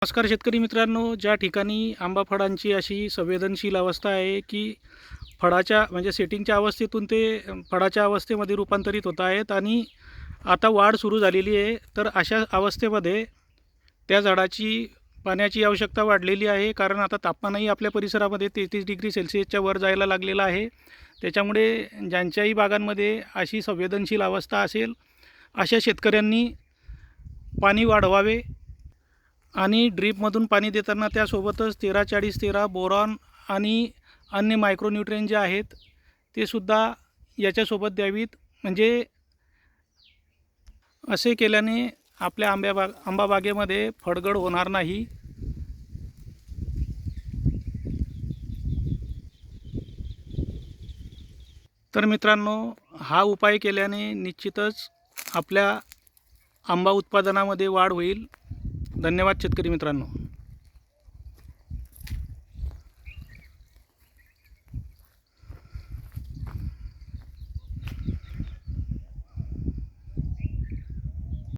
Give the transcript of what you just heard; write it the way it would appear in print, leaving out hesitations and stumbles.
नमस्कार शेतकरी मित्रांनो, ज्या ठिकाणी आंबा फळांची अशी संवेदनशील अवस्था आहे की फळाच्या म्हणजे सेटिंगच्या अवस्थेतून ते फळाच्या अवस्थेमध्ये रूपांतरित होत आहेत आणि आता वाढ सुरू झालेली आहे. तर अशा अवस्थेमध्ये त्या झाडाची पाण्याची आवश्यकता वाढलेली आहे, कारण आता तापमानही आपल्या परिसरामध्ये 33 डिग्री सेल्सिअसच्या वर जायला लागलेला आहे. त्याच्यामुळे ज्यांच्याही बागांमध्ये अशी संवेदनशील अवस्था असेल अशा शेतकऱ्यांनी पाणी वाढवावे आणि ड्रीपमधून पाणी देताना त्यासोबतच 13-40-13 बोरॉन आणि अन्य मायक्रोन्यूट्रिएंट जे आहेत ते सुद्धा याच्यासोबत द्यावीत. म्हणजे असे केल्याने आपल्या आंबा बागेमध्ये फळगळ होणार नाही. तर मित्रांनो, हा उपाय केल्याने निश्चितच आपल्या आंबा उत्पादनामध्ये वाढ होईल. धन्यवाद शेतकरी मित्रांनो.